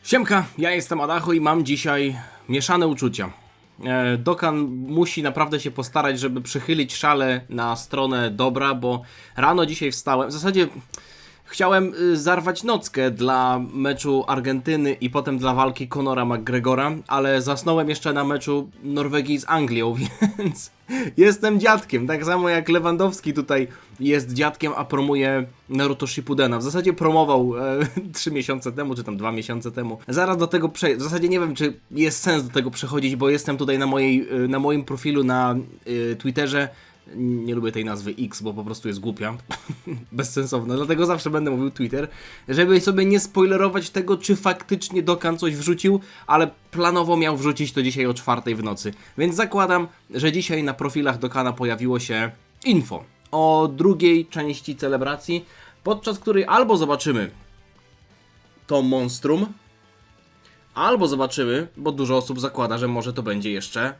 Siemka, ja jestem Adacho i mam dzisiaj mieszane uczucia. Dokkan musi naprawdę się postarać, żeby przychylić szale na stronę dobra, bo rano dzisiaj wstałem, w zasadzie chciałem zarwać nockę dla meczu Argentyny i potem dla walki Conora McGregora, ale zasnąłem jeszcze na meczu Norwegii z Anglią, więc jestem dziadkiem, tak samo jak Lewandowski tutaj jest dziadkiem, a promuje Naruto Shippudena. W zasadzie promował 3 miesiące temu, czy tam 2 miesiące temu. Zaraz do tego przejdę. W zasadzie nie wiem, czy jest sens do tego przechodzić, bo jestem tutaj na moim profilu na Twitterze. Nie lubię tej nazwy X, bo po prostu jest głupia. Bezsensowna. Dlatego zawsze będę mówił Twitter, żeby sobie nie spoilerować tego, czy faktycznie Dokkan coś wrzucił, ale planowo miał wrzucić to dzisiaj o 4 w nocy. Więc zakładam, że dzisiaj na profilach Dokkana pojawiło się info o drugiej części celebracji, podczas której albo zobaczymy to monstrum, albo zobaczymy, bo dużo osób zakłada, że może to będzie jeszcze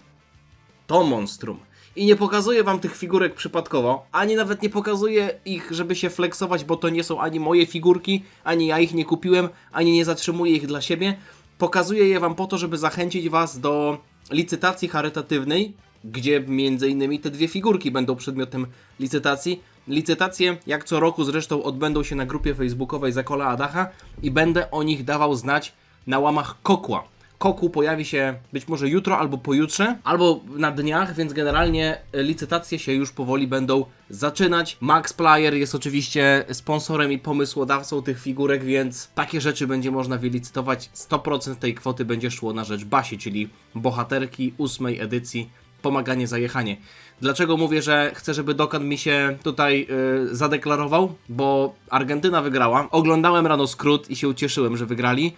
to monstrum. I nie pokazuję wam tych figurek przypadkowo, ani nawet nie pokazuję ich, żeby się flexować, bo to nie są ani moje figurki, ani ja ich nie kupiłem, ani nie zatrzymuję ich dla siebie. Pokazuję je wam po to, żeby zachęcić was do licytacji charytatywnej, gdzie między innymi te dwie figurki będą przedmiotem licytacji. Licytacje, jak co roku zresztą, odbędą się na grupie facebookowej Zakola Adacha i będę o nich dawał znać na łamach Kokła. Koku pojawi się być może jutro, albo pojutrze, albo na dniach, więc generalnie licytacje się już powoli będą zaczynać. Max Player jest oczywiście sponsorem i pomysłodawcą tych figurek, więc takie rzeczy będzie można wylicytować. 100% tej kwoty będzie szło na rzecz Basi, czyli bohaterki 8. edycji Pomaganie za jechanie. Dlaczego mówię, że chcę, żeby Dokkan mi się tutaj zadeklarował? Bo Argentyna wygrała. Oglądałem rano skrót i się ucieszyłem, że wygrali.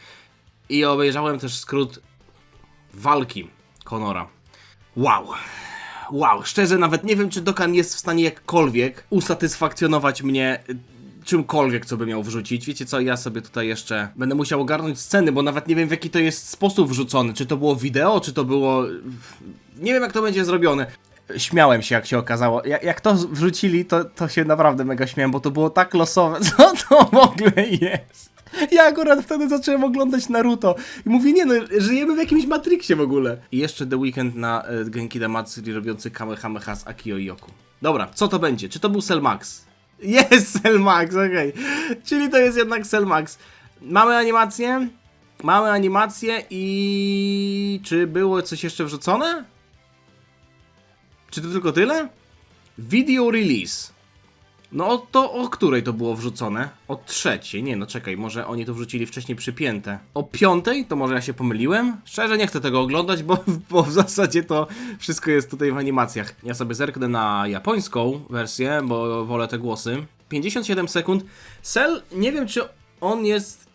I obejrzałem też skrót walki Conora. Wow, szczerze nawet nie wiem, czy Dokkan jest w stanie jakkolwiek usatysfakcjonować mnie czymkolwiek, co by miał wrzucić. Wiecie co, ja sobie tutaj jeszcze będę musiał ogarnąć sceny, bo nawet nie wiem, w jaki to jest sposób wrzucony. Czy to było wideo, czy to było... Nie wiem, jak to będzie zrobione. Śmiałem się, jak się okazało. Jak to wrzucili, to się naprawdę mega śmiałem, bo to było tak losowe. Co to w ogóle jest? Ja akurat wtedy zacząłem oglądać Naruto i mówię, nie no, żyjemy w jakimś Matrixie w ogóle. I jeszcze The Weeknd na Genki Damacy robiący Kamehameha z Akio i Yoku. Dobra, co to będzie? Czy to był Cell Max? Jest Cell Max, okej. Czyli to jest jednak Cell Max. Mamy animację i... Czy było coś jeszcze wrzucone? Czy to tylko tyle? Video release. No to o której to było wrzucone? O 3. Nie no czekaj, może oni to wrzucili wcześniej przypięte. O 5? To może ja się pomyliłem? Szczerze nie chcę tego oglądać, bo w zasadzie to wszystko jest tutaj w animacjach. Ja sobie zerknę na japońską wersję, bo wolę te głosy. 57 sekund. Cell, nie wiem czy on jest...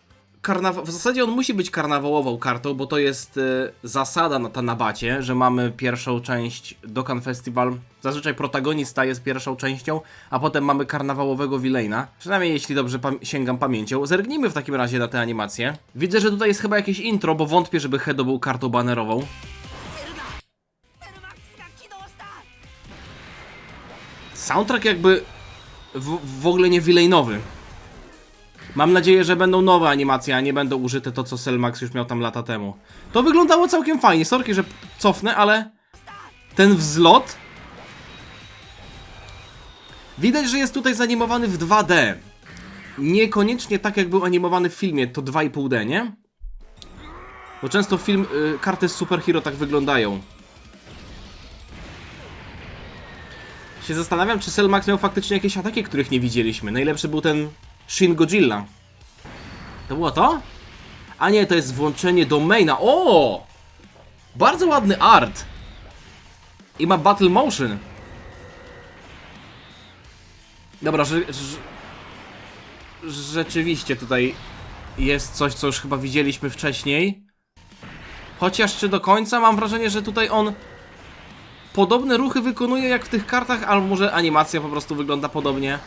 W zasadzie on musi być karnawałową kartą, bo to jest zasada na Tanabacie, że mamy pierwszą część Dokkan Festival. Zazwyczaj protagonista jest pierwszą częścią, a potem mamy karnawałowego villaina. Przynajmniej jeśli dobrze sięgam pamięcią. Zerknijmy w takim razie na tę animację. Widzę, że tutaj jest chyba jakieś intro, bo wątpię, żeby Hedo był kartą banerową. Soundtrack jakby w ogóle nie villainowy. Mam nadzieję, że będą nowe animacje, a nie będą użyte to, co Cell Max już miał tam lata temu. To wyglądało całkiem fajnie, sorki, że cofnę, ale ten wzlot... Widać, że jest tutaj zanimowany w 2D. Niekoniecznie tak, jak był animowany w filmie, to 2,5D, nie? Bo często karty z superhero tak wyglądają. Się zastanawiam, czy Cell Max miał faktycznie jakieś ataki, których nie widzieliśmy. Najlepszy był ten Shin Godzilla. To było to? A nie, to jest włączenie domaina. O! Bardzo ładny art. I ma battle motion. Dobra, rzeczywiście tutaj jest coś, co już chyba widzieliśmy wcześniej. Chociaż czy do końca? Mam wrażenie, że tutaj on podobne ruchy wykonuje jak w tych kartach, albo może animacja po prostu wygląda podobnie.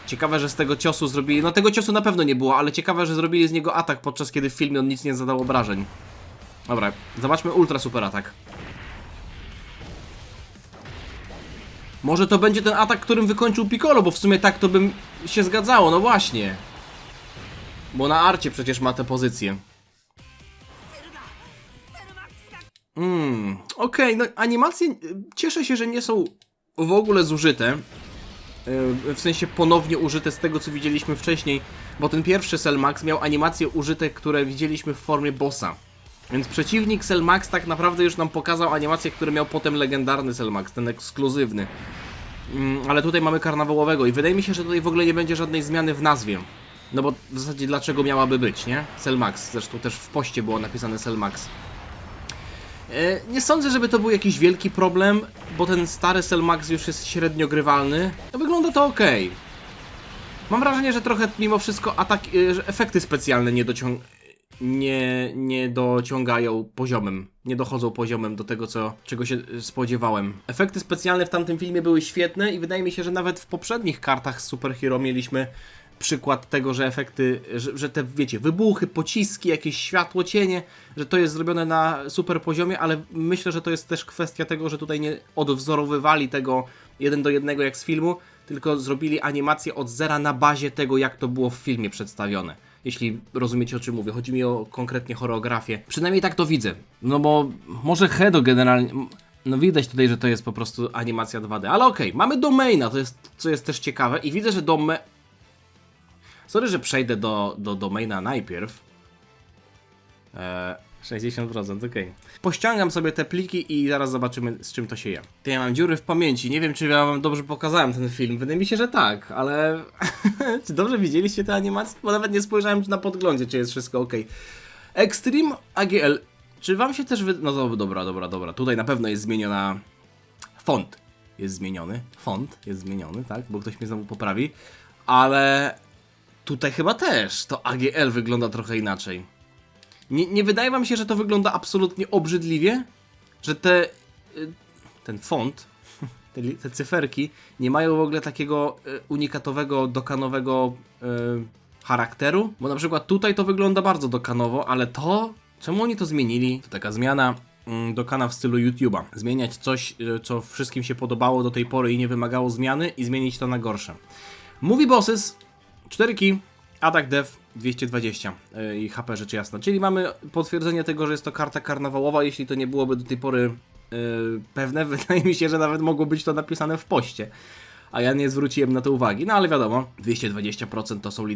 Ciekawe, że z tego ciosu zrobili... No tego ciosu na pewno nie było, ale ciekawe, że zrobili z niego atak, podczas kiedy w filmie on nic nie zadał obrażeń. Dobra, zobaczmy ultra super atak. Może to będzie ten atak, którym wykończył Piccolo, bo w sumie tak to bym się zgadzało, no właśnie. Bo na arcie przecież ma tę pozycję. Okej, no animacje cieszę się, że nie są w ogóle zużyte. W sensie ponownie użyte z tego, co widzieliśmy wcześniej, bo ten pierwszy Cell Max miał animacje użyte, które widzieliśmy w formie bossa. Więc przeciwnik Cell Max tak naprawdę już nam pokazał animacje, które miał potem legendarny Cell Max, ten ekskluzywny. Ale tutaj mamy karnawałowego i wydaje mi się, że tutaj w ogóle nie będzie żadnej zmiany w nazwie. No bo w zasadzie dlaczego miałaby być, nie? Cell Max, zresztą też w poście było napisane Cell Max. Nie sądzę, żeby to był jakiś wielki problem, bo ten stary Cell Max już jest średnio grywalny. No wygląda to ok. Mam wrażenie, że trochę mimo wszystko że efekty specjalne nie dociągają poziomem. Nie dochodzą poziomem do tego, czego się spodziewałem. Efekty specjalne w tamtym filmie były świetne i wydaje mi się, że nawet w poprzednich kartach z Super Hero mieliśmy przykład tego, że efekty, że te, wiecie, wybuchy, pociski, jakieś światło, cienie, że to jest zrobione na super poziomie, ale myślę, że to jest też kwestia tego, że tutaj nie odwzorowywali tego 1:1 jak z filmu, tylko zrobili animację od zera na bazie tego, jak to było w filmie przedstawione. Jeśli rozumiecie, o czym mówię. Chodzi mi o konkretnie choreografię. Przynajmniej tak to widzę. No bo może Hedo generalnie... No widać tutaj, że to jest po prostu animacja 2D. Ale okej, mamy domaina, co jest też ciekawe. I widzę, że Sorry, że przejdę do domaina najpierw. 60%, okej. Pościągam sobie te pliki i zaraz zobaczymy, z czym to się je. Ja mam dziury w pamięci, nie wiem, czy ja wam dobrze pokazałem ten film. Wydaje mi się, że tak, ale... Czy dobrze widzieliście te animacje? Bo nawet nie spojrzałem na podglądzie, czy jest wszystko ok. Extreme AGL. Czy wam się też No dobra. Tutaj na pewno jest zmieniona... Font jest zmieniony. Font jest zmieniony, tak? Bo ktoś mnie znowu poprawi. Ale... Tutaj chyba też to AGL wygląda trochę inaczej. Nie wydaje wam się, że to wygląda absolutnie obrzydliwie? Że ten font, te cyferki nie mają w ogóle takiego unikatowego, dokanowego charakteru? Bo na przykład tutaj to wygląda bardzo dokanowo, ale to... Czemu oni to zmienili? To taka zmiana dokana w stylu YouTube'a. Zmieniać coś, co wszystkim się podobało do tej pory i nie wymagało zmiany i zmienić to na gorsze. Movie Bosses 4 key, atak def 220 i HP rzecz jasna. Czyli mamy potwierdzenie tego, że jest to karta karnawałowa, jeśli to nie byłoby do tej pory pewne. Wydaje mi się, że nawet mogło być to napisane w poście. A ja nie zwróciłem na to uwagi. No ale wiadomo, 220% to są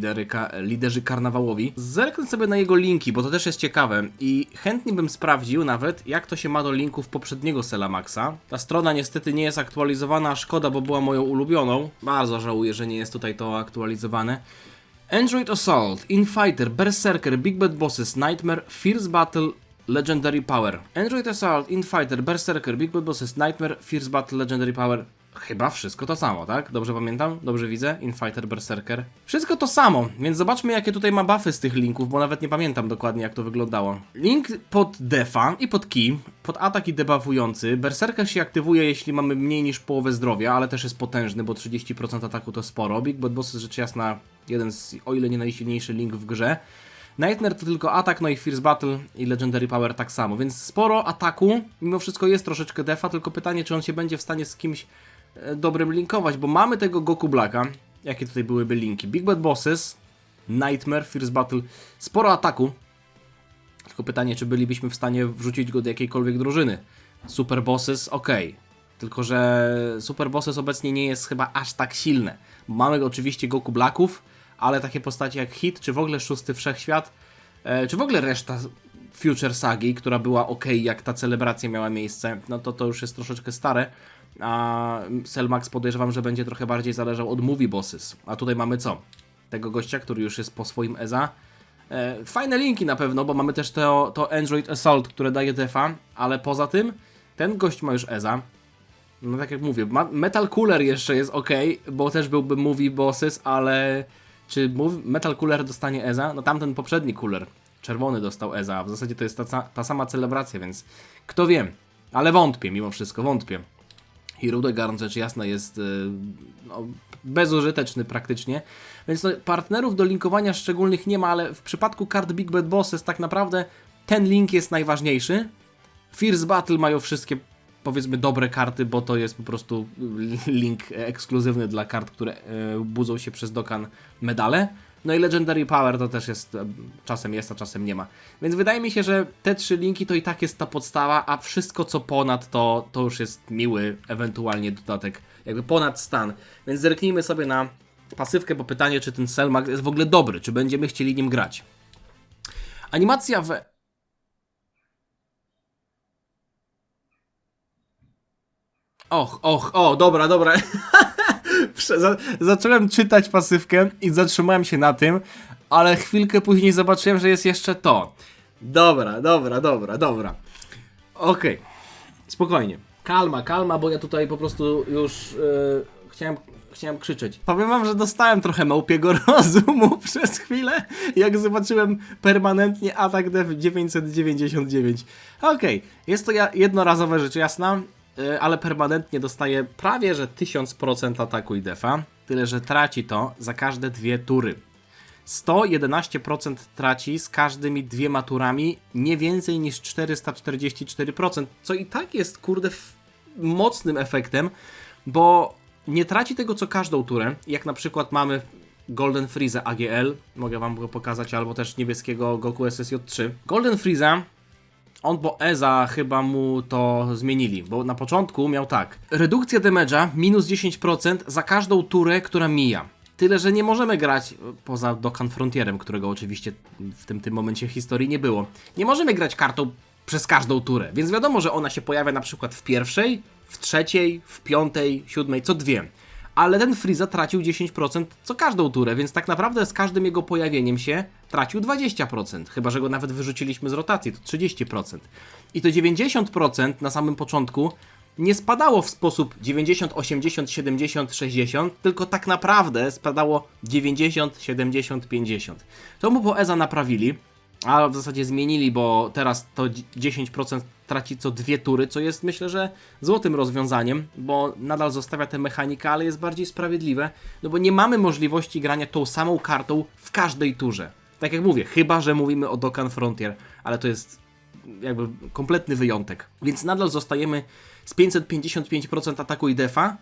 liderzy karnawałowi. Zerknę sobie na jego linki, bo to też jest ciekawe. I chętnie bym sprawdził nawet, jak to się ma do linków poprzedniego Cella Maxa. Ta strona niestety nie jest aktualizowana, a szkoda, bo była moją ulubioną. Bardzo żałuję, że nie jest tutaj to aktualizowane. Android Assault, Infighter, Berserker, Big Bad Bosses, Nightmare, Fierce Battle, Legendary Power. Android Assault, Infighter, Berserker, Big Bad Bosses, Nightmare, Fierce Battle, Legendary Power. Chyba wszystko to samo, tak? Dobrze pamiętam? Dobrze widzę? Infighter, Berserker. Wszystko to samo, więc zobaczmy, jakie tutaj ma buffy z tych linków, bo nawet nie pamiętam dokładnie, jak to wyglądało. Link pod defa i pod key, pod atak i debuffujący. Berserker się aktywuje, jeśli mamy mniej niż połowę zdrowia, ale też jest potężny, bo 30% ataku to sporo. Big Bad Boss, rzecz jasna, jeden z, o ile nie najsilniejszy link w grze. Nightmare to tylko atak, no i Fierce Battle i Legendary Power tak samo, więc sporo ataku, mimo wszystko jest troszeczkę defa, tylko pytanie, czy on się będzie w stanie z kimś dobrym linkować, bo mamy tego Goku Blacka. Jakie tutaj byłyby linki? Big Bad Bosses, Nightmare, Fierce Battle, sporo ataku. Tylko pytanie, czy bylibyśmy w stanie wrzucić go do jakiejkolwiek drużyny. Super Bosses, ok. Tylko że Super Bosses obecnie nie jest chyba aż tak silne. Mamy oczywiście Goku Blacków, ale takie postacie jak Hit, czy w ogóle Szósty Wszechświat, czy w ogóle reszta Future Sagi, która była ok, jak ta celebracja miała miejsce, no to już jest troszeczkę stare. A Cell Max podejrzewam, że będzie trochę bardziej zależał od Movie Bosses. A tutaj mamy co? Tego gościa, który już jest po swoim EZA. Fajne linki na pewno, bo mamy też to Android Assault, które daje defa, ale poza tym ten gość ma już EZA. No tak jak mówię, Metal Cooler jeszcze jest ok, bo też byłby Movie Bosses, ale czy Metal Cooler dostanie EZA? No tamten poprzedni Cooler, czerwony, dostał EZA, a w zasadzie to jest ta sama celebracja, więc kto wie. Ale wątpię, mimo wszystko wątpię. Hirudegarn, rzecz jasna, jest bezużyteczny praktycznie, więc partnerów do linkowania szczególnych nie ma, ale w przypadku kart Big Bad Bosses tak naprawdę ten link jest najważniejszy. Fierce Battle mają wszystkie, powiedzmy, dobre karty, bo to jest po prostu link ekskluzywny dla kart, które budzą się przez dokan medale. No i Legendary Power to też jest, czasem jest, a czasem nie ma. Więc wydaje mi się, że te 3 linki to i tak jest ta podstawa, a wszystko co ponad to już jest miły, ewentualnie dodatek, jakby ponad stan. Więc zerknijmy sobie na pasywkę, bo pytanie, czy ten Selmax jest w ogóle dobry, czy będziemy chcieli nim grać. Animacja dobra. Zacząłem czytać pasywkę i zatrzymałem się na tym, ale chwilkę później zobaczyłem, że jest jeszcze to. Dobra. Okej. Spokojnie. Kalma, bo ja tutaj po prostu już chciałem krzyczeć. Powiem wam, że dostałem trochę małpiego rozumu przez chwilę, jak zobaczyłem permanentnie atak def 999. Okej, jest to jednorazowe rzecz jasna, ale permanentnie dostaje prawie że 1000% ataku i defa, tyle że traci to za każde 2 tury. 111% traci z każdymi 2 turami, nie więcej niż 444%, co i tak jest kurde mocnym efektem, bo nie traci tego co każdą turę, jak na przykład mamy Golden Freeza AGL, mogę wam go pokazać, albo też niebieskiego Goku SSJ3. Golden Freeza, bo EZA chyba mu to zmienili, bo na początku miał tak. Redukcja damage'a minus 10% za każdą turę, która mija. Tyle, że nie możemy grać, poza Dokkan Frontierem, którego oczywiście w tym momencie historii nie było. Nie możemy grać kartą przez każdą turę, więc wiadomo, że ona się pojawia na przykład w pierwszej, w trzeciej, w piątej, siódmej, co 2. Ale ten Freeza tracił 10% co każdą turę, więc tak naprawdę z każdym jego pojawieniem się tracił 20%, chyba że go nawet wyrzuciliśmy z rotacji, to 30%. I to 90% na samym początku nie spadało w sposób 90, 80, 70, 60, tylko tak naprawdę spadało 90, 70, 50. To mu po EZA naprawili, a w zasadzie zmienili, bo teraz to 10% traci co 2 tury, co jest myślę, że złotym rozwiązaniem, bo nadal zostawia tę mechanikę, ale jest bardziej sprawiedliwe, no bo nie mamy możliwości grania tą samą kartą w każdej turze. Tak jak mówię, chyba że mówimy o Dokkan Frontier, ale to jest jakby kompletny wyjątek. Więc nadal zostajemy z 555% ataku i defa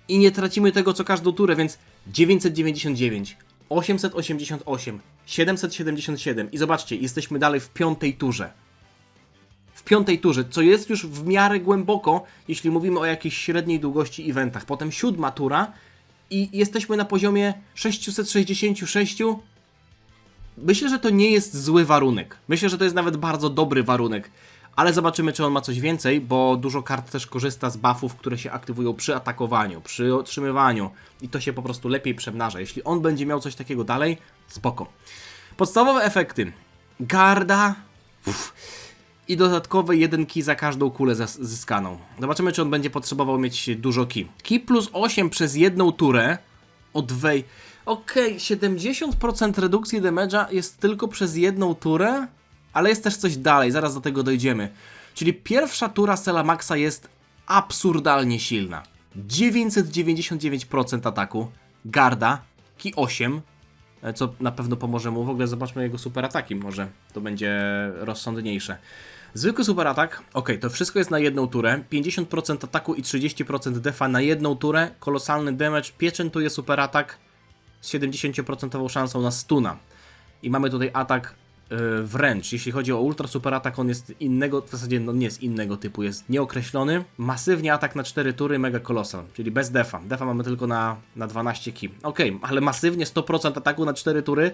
i nie tracimy tego co każdą turę, więc 999, 888, 777 i zobaczcie, jesteśmy dalej w 5. turze. W 5. turze, co jest już w miarę głęboko, jeśli mówimy o jakiejś średniej długości eventach. Potem 7. tura i jesteśmy na poziomie 666. Myślę, że to nie jest zły warunek. Myślę, że to jest nawet bardzo dobry warunek. Ale zobaczymy, czy on ma coś więcej, bo dużo kart też korzysta z buffów, które się aktywują przy atakowaniu, przy otrzymywaniu i to się po prostu lepiej przemnaża. Jeśli on będzie miał coś takiego dalej, spoko. Podstawowe efekty. Garda i dodatkowe 1 ki za każdą kulę zyskaną. Zobaczymy, czy on będzie potrzebował mieć dużo ki. Ki plus 8 przez 1 turę od Okej, 70% redukcji damage'a jest tylko przez 1 turę, ale jest też coś dalej, zaraz do tego dojdziemy. Czyli pierwsza tura Selamaxa jest absurdalnie silna. 999% ataku, garda, ki 8, co na pewno pomoże mu. W ogóle zobaczmy jego super ataki, może to będzie rozsądniejsze. Zwykły super atak, to wszystko jest na 1 turę, 50% ataku i 30% defa na 1 turę, kolosalny damage, pieczętuje super atak z 70% szansą na stuna. I mamy tutaj atak wręcz. Jeśli chodzi o ultra super atak, on jest innego, w zasadzie no nie jest innego typu, jest nieokreślony. Masywnie atak na 4 tury, mega kolosal, czyli bez defa. Defa mamy tylko na 12 ki. Ale masywnie 100% ataku na 4 tury.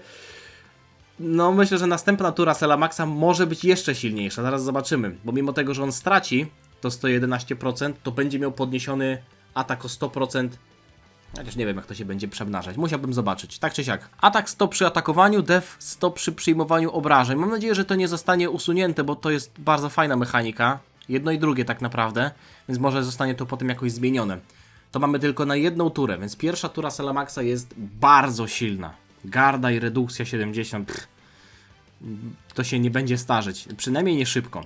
No myślę, że następna tura Selamaxa może być jeszcze silniejsza, zaraz zobaczymy. Bo mimo tego, że on straci to 111%, to będzie miał podniesiony atak o 100%. Chociaż nie wiem, jak to się będzie przemnażać. Musiałbym zobaczyć. Tak czy siak. Atak 100 przy atakowaniu, def 100 przy przyjmowaniu obrażeń. Mam nadzieję, że to nie zostanie usunięte, bo to jest bardzo fajna mechanika. Jedno i drugie tak naprawdę. Więc może zostanie to potem jakoś zmienione. To mamy tylko na 1 turę, więc pierwsza tura Selamaxa jest bardzo silna. Garda i redukcja 70. To się nie będzie starzeć. Przynajmniej nie szybko.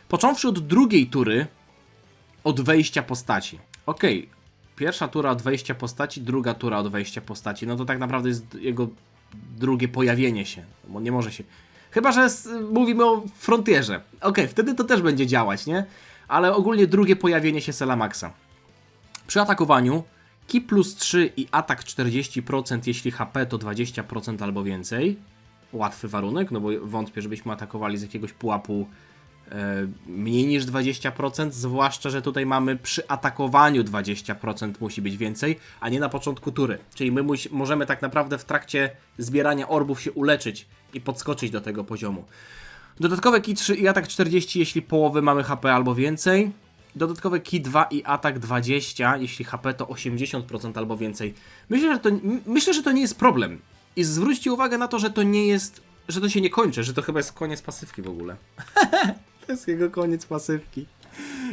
Począwszy od 2 tury, od wejścia postaci. Pierwsza tura od wejścia postaci, 2 tura od wejścia postaci. No to tak naprawdę jest jego drugie pojawienie się. Bo nie może się... Chyba że mówimy o Frontierze. Wtedy to też będzie działać, nie? Ale ogólnie drugie pojawienie się Selamaxa. Przy atakowaniu Ki plus 3 i atak 40%, jeśli HP to 20% albo więcej. Łatwy warunek, no bo wątpię, żebyśmy atakowali z jakiegoś pułapu mniej niż 20%, zwłaszcza, że tutaj mamy przy atakowaniu 20% musi być więcej, a nie na początku tury. Czyli my możemy tak naprawdę w trakcie zbierania orbów się uleczyć i podskoczyć do tego poziomu. Dodatkowe Ki 3 i atak 40, jeśli połowy mamy HP albo więcej. Dodatkowe Ki 2 i atak 20, jeśli HP to 80% albo więcej. Myślę, że to nie jest problem. I zwróćcie uwagę na to, że to nie jest, że to się nie kończy, że to chyba jest koniec pasywki w ogóle. To jest jego koniec pasywki.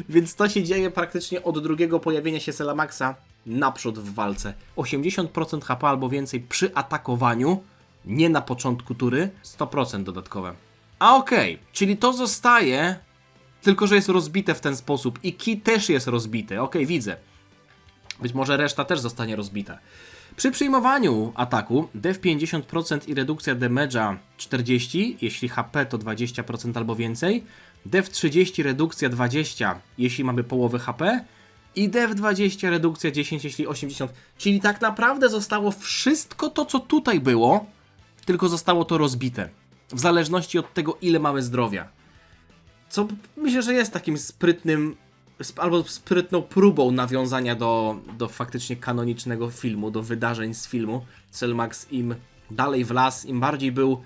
Więc to się dzieje praktycznie od drugiego pojawienia się Selamaxa naprzód w walce. 80% HP albo więcej przy atakowaniu, nie na początku tury, 100% dodatkowe. A okej, czyli to zostaje, tylko że jest rozbite w ten sposób i Ki też jest rozbite. Okej, widzę. Być może reszta też zostanie rozbita. Przy przyjmowaniu ataku def 50% i redukcja damage'a 40, jeśli HP to 20% albo więcej, def 30, redukcja 20, jeśli mamy połowę HP i def 20, redukcja 10, jeśli 80. Czyli tak naprawdę zostało wszystko to, co tutaj było, tylko zostało to rozbite. W zależności od tego, ile mamy zdrowia. Co myślę, że jest takim sprytnym, albo sprytną próbą nawiązania do faktycznie kanonicznego filmu, do wydarzeń z filmu. Selmax im dalej w las, im bardziej był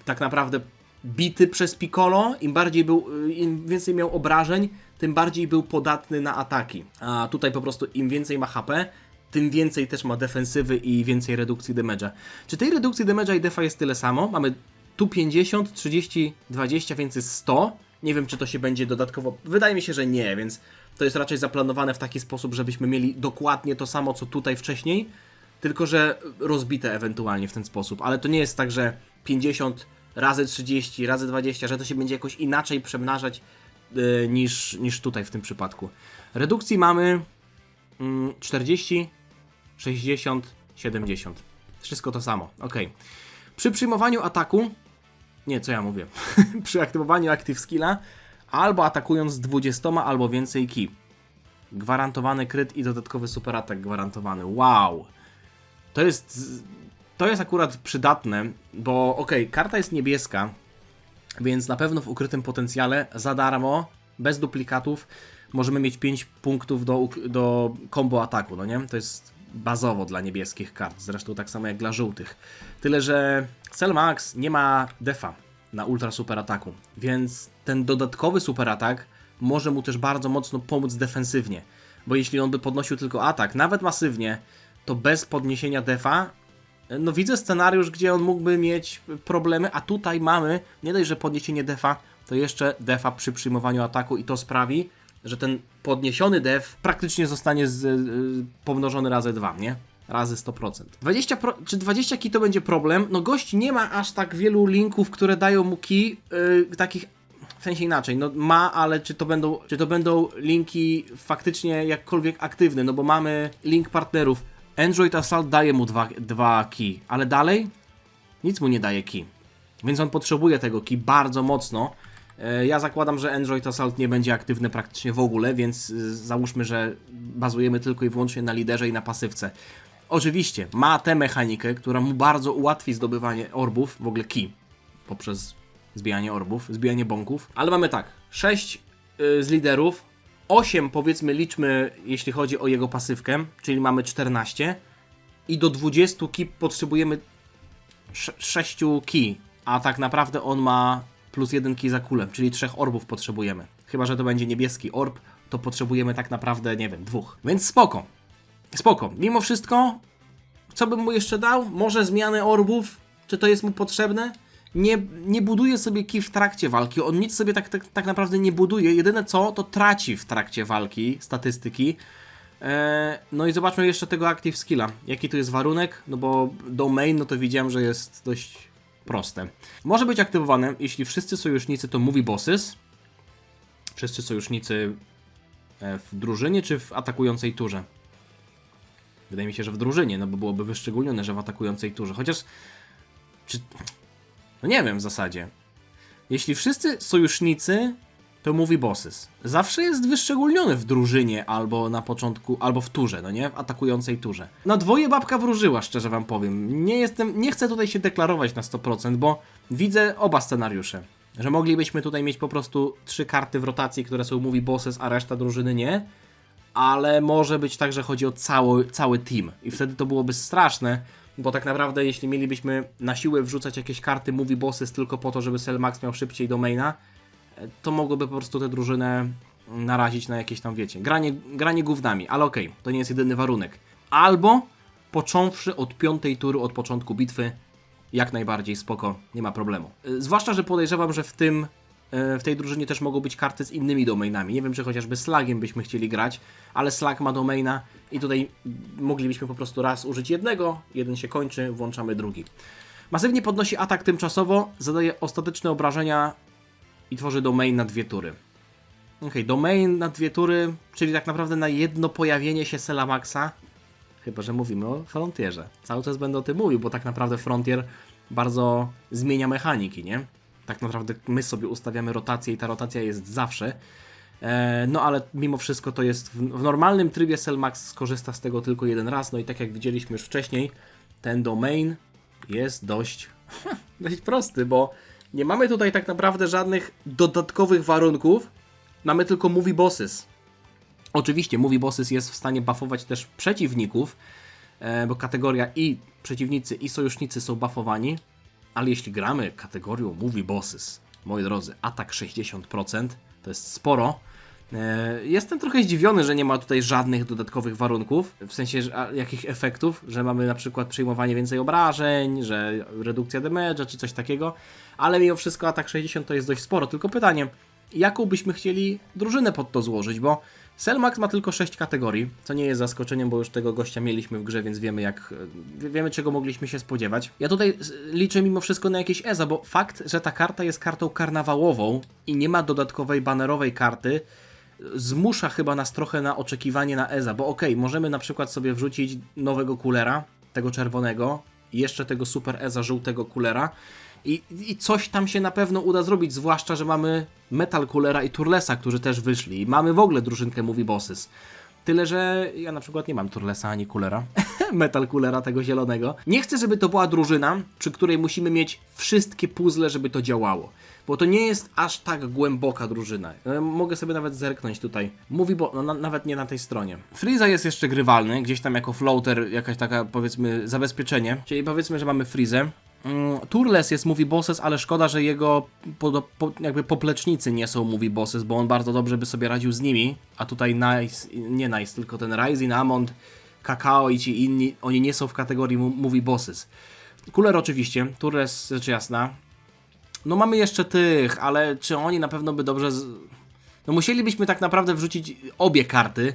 tak naprawdę bity przez Piccolo, im więcej miał obrażeń, tym bardziej był podatny na ataki. A tutaj po prostu im więcej ma HP, tym więcej też ma defensywy i więcej redukcji damage'a. Czy tej redukcji damage'a i defa jest tyle samo? Mamy tu 50, 30, 20, więc jest 100. Nie wiem, czy to się będzie dodatkowo... Wydaje mi się, że nie, więc to jest raczej zaplanowane w taki sposób, żebyśmy mieli dokładnie to samo, co tutaj wcześniej, tylko że rozbite ewentualnie w ten sposób. Ale to nie jest tak, że 50 razy 30 razy 20, że to się będzie jakoś inaczej przemnażać niż tutaj w tym przypadku. Redukcji mamy 40, 60, 70. Wszystko to samo, ok. Przy przyjmowaniu ataku... Nie, co ja mówię? Przy aktywowaniu Active Skilla albo atakując z 20 albo więcej ki. Gwarantowany kryt i dodatkowy super atak gwarantowany. Wow! To jest akurat przydatne, bo okej, karta jest niebieska, więc na pewno w ukrytym potencjale za darmo, bez duplikatów, możemy mieć 5 punktów do combo ataku, no nie? To jest bazowo dla niebieskich kart, zresztą tak samo jak dla żółtych. Tyle, że Selmax nie ma defa na ultra super ataku, więc ten dodatkowy super atak może mu też bardzo mocno pomóc defensywnie, bo jeśli on by podnosił tylko atak, nawet masywnie, to bez podniesienia defa, no widzę scenariusz, gdzie on mógłby mieć problemy, a tutaj mamy nie dość, że podniesienie defa, to jeszcze defa przy przyjmowaniu ataku i to sprawi, że ten podniesiony def praktycznie zostanie pomnożony razy 2, nie? Razy 100%. Czy 20 ki to będzie problem? No gość nie ma aż tak wielu linków, które dają mu ki, takich, w sensie inaczej, no ma, ale czy to będą linki faktycznie jakkolwiek aktywne, no bo mamy link partnerów. Android Assault daje mu 2 ki, ale dalej nic mu nie daje ki. Więc on potrzebuje tego ki bardzo mocno. Ja zakładam, że Android Assault nie będzie aktywny praktycznie w ogóle, więc załóżmy, że bazujemy tylko i wyłącznie na liderze i na pasywce. Oczywiście ma tę mechanikę, która mu bardzo ułatwi zdobywanie orbów, w ogóle ki, poprzez zbijanie orbów, zbijanie bąków. Ale mamy tak, 6 z liderów, 8 powiedzmy liczmy, jeśli chodzi o jego pasywkę, czyli mamy 14 i do 20 ki potrzebujemy 6 ki, a tak naprawdę on ma plus 1 ki za kulę, czyli 3 orbów potrzebujemy. Chyba że to będzie niebieski orb, to potrzebujemy tak naprawdę, nie wiem, 2. Więc spoko. Spoko. Mimo wszystko, co bym mu jeszcze dał? Może zmianę orbów? Czy to jest mu potrzebne? Nie buduje sobie ki w trakcie walki. On nic sobie tak naprawdę nie buduje. Jedyne co, to traci w trakcie walki statystyki. No i zobaczmy jeszcze tego Active Skilla. Jaki tu jest warunek? No bo domain, no to widziałem, że jest dość proste. Może być aktywowane, jeśli wszyscy sojusznicy to Movie Bosses. Wszyscy sojusznicy w drużynie czy w atakującej turze? Wydaje mi się, że w drużynie, no bo byłoby wyszczególnione, że w atakującej turze. Chociaż... No nie wiem w zasadzie. Jeśli wszyscy sojusznicy to Movie Bosses. Zawsze jest wyszczególniony w drużynie albo na początku, albo w turze, no nie? W atakującej turze. Na dwoje babka wróżyła, szczerze wam powiem. Nie chcę tutaj się deklarować na 100%, bo widzę oba scenariusze. Że moglibyśmy tutaj mieć po prostu 3 karty w rotacji, które są Movie Bosses, a reszta drużyny nie. Ale może być tak, że chodzi o cały team. I wtedy to byłoby straszne, bo tak naprawdę jeśli mielibyśmy na siłę wrzucać jakieś karty Movie Bosses tylko po to, żeby Selmax miał szybciej do maina, to mogłoby po prostu tę drużynę narazić na jakieś tam, wiecie, granie gównami. Ale okej, to nie jest jedyny warunek. Albo począwszy od 5. tury, od początku bitwy, jak najbardziej spoko, nie ma problemu. Zwłaszcza, że podejrzewam, że w tej drużynie też mogą być karty z innymi domainami. Nie wiem, czy chociażby Slugiem byśmy chcieli grać, ale Slug ma domaina i tutaj moglibyśmy po prostu raz użyć jednego, jeden się kończy, włączamy drugi. Masywnie podnosi atak tymczasowo, zadaje ostateczne obrażenia i tworzy domain na 2 tury. Okej, domain na 2 tury, czyli tak naprawdę na jedno pojawienie się Selamaxa. Chyba że mówimy o Frontierze. Cały czas będę o tym mówił, bo tak naprawdę Frontier bardzo zmienia mechaniki, nie? Tak naprawdę my sobie ustawiamy rotację i ta rotacja jest zawsze. No ale mimo wszystko to jest w normalnym trybie Selmax skorzysta z tego tylko jeden raz. No i tak jak widzieliśmy już wcześniej, ten domain jest dość prosty, bo nie mamy tutaj tak naprawdę żadnych dodatkowych warunków. Mamy tylko Movie Bosses. Oczywiście Movie Bosses jest w stanie buffować też przeciwników, bo kategoria i przeciwnicy i sojusznicy są buffowani. Ale jeśli gramy kategorią Movie Bosses, moi drodzy, atak 60%, to jest sporo. Jestem trochę zdziwiony, że nie ma tutaj żadnych dodatkowych warunków, w sensie jakich efektów, że mamy na przykład przyjmowanie więcej obrażeń, że redukcja damage'a czy coś takiego, ale mimo wszystko atak 60 to jest dość sporo, tylko pytanie, jaką byśmy chcieli drużynę pod to złożyć, bo Selmax ma tylko 6 kategorii, co nie jest zaskoczeniem, bo już tego gościa mieliśmy w grze, więc wiemy czego mogliśmy się spodziewać. Ja tutaj liczę mimo wszystko na jakieś EZA, bo fakt, że ta karta jest kartą karnawałową i nie ma dodatkowej banerowej karty, zmusza chyba nas trochę na oczekiwanie na EZA, bo okej, możemy na przykład sobie wrzucić nowego Coolera, tego czerwonego, i jeszcze tego super EZA żółtego Coolera, i coś tam się na pewno uda zrobić, zwłaszcza, że mamy Metal Coolera i Turlesa, którzy też wyszli. I mamy w ogóle drużynkę Movie Bosses. Tyle, że ja na przykład nie mam Turlesa ani Coolera. Metal Coolera tego zielonego. Nie chcę, żeby to była drużyna, przy której musimy mieć wszystkie puzzle, żeby to działało. Bo to nie jest aż tak głęboka drużyna. Mogę sobie nawet zerknąć tutaj. Nawet nie na tej stronie. Freeza jest jeszcze grywalny, gdzieś tam jako floater, jakaś taka, powiedzmy, zabezpieczenie. Czyli powiedzmy, że mamy Freezę. Turles jest Movie Bosses, ale szkoda, że jego jakby poplecznicy nie są Movie Bosses, bo on bardzo dobrze by sobie radził z nimi, a tutaj Nice, tylko ten Rising, Amond, Kakao i ci inni, oni nie są w kategorii Movie Bosses. Cooler oczywiście, Turles rzecz jasna. No mamy jeszcze tych, ale czy oni na pewno by dobrze... No musielibyśmy tak naprawdę wrzucić obie karty,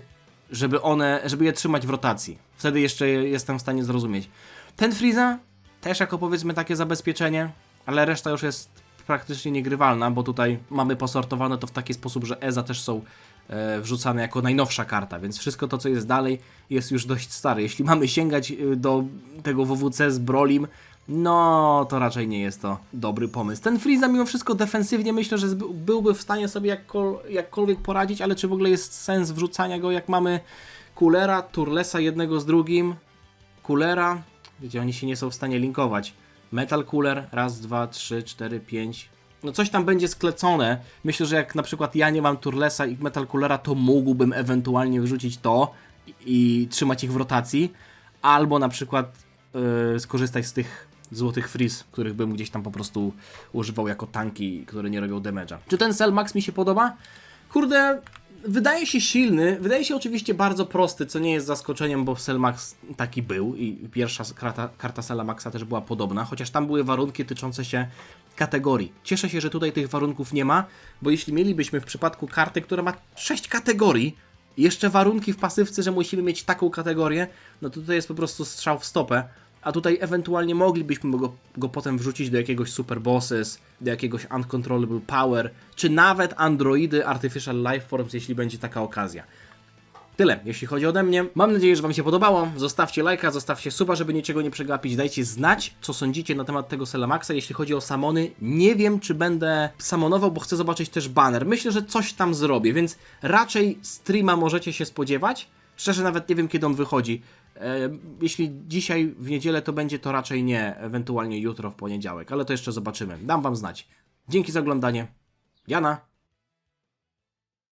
żeby je trzymać w rotacji. Wtedy jeszcze jestem w stanie zrozumieć. Ten Freeza też jako powiedzmy takie zabezpieczenie, ale reszta już jest praktycznie niegrywalna, bo tutaj mamy posortowane to w taki sposób, że EZA też są wrzucane jako najnowsza karta, więc wszystko to, co jest dalej, jest już dość stare. Jeśli mamy sięgać do tego WWC z Brolim, no to raczej nie jest to dobry pomysł. Ten Freeza mimo wszystko defensywnie myślę, że byłby w stanie sobie jakkolwiek poradzić, ale czy w ogóle jest sens wrzucania go, jak mamy Coolera, Turlesa jednego z drugim, Coolera, wiecie, oni się nie są w stanie linkować. Metal Cooler, raz, dwa, trzy, cztery, pięć. No coś tam będzie sklecone. Myślę, że jak na przykład ja nie mam Turlesa i Metal Coolera, to mógłbym ewentualnie wrzucić to i trzymać ich w rotacji. Albo na przykład skorzystać z tych złotych freeze, których bym gdzieś tam po prostu używał jako tanki, które nie robią damage'a. Czy ten Selmax mi się podoba? Kurde, wydaje się silny, wydaje się oczywiście bardzo prosty, co nie jest zaskoczeniem, bo Selmax taki był i pierwsza karta Selmaxa też była podobna, chociaż tam były warunki tyczące się kategorii. Cieszę się, że tutaj tych warunków nie ma, bo jeśli mielibyśmy w przypadku karty, która ma 6 kategorii, jeszcze warunki w pasywce, że musimy mieć taką kategorię, no to jest po prostu strzał w stopę. A tutaj ewentualnie moglibyśmy go potem wrzucić do jakiegoś Super Bosses, do jakiegoś Uncontrollable Power, czy nawet Androidy Artificial Lifeforms, jeśli będzie taka okazja. Tyle, jeśli chodzi ode mnie. Mam nadzieję, że Wam się podobało. Zostawcie lajka, zostawcie suba, żeby niczego nie przegapić. Dajcie znać, co sądzicie na temat tego Selamaxa. Jeśli chodzi o samony, nie wiem, czy będę samonował, bo chcę zobaczyć też banner. Myślę, że coś tam zrobię, więc raczej streama możecie się spodziewać. Szczerze nawet nie wiem, kiedy on wychodzi. Jeśli dzisiaj w niedzielę, to będzie to raczej nie, ewentualnie jutro w poniedziałek, ale to jeszcze zobaczymy. Dam Wam znać. Dzięki za oglądanie. Jana.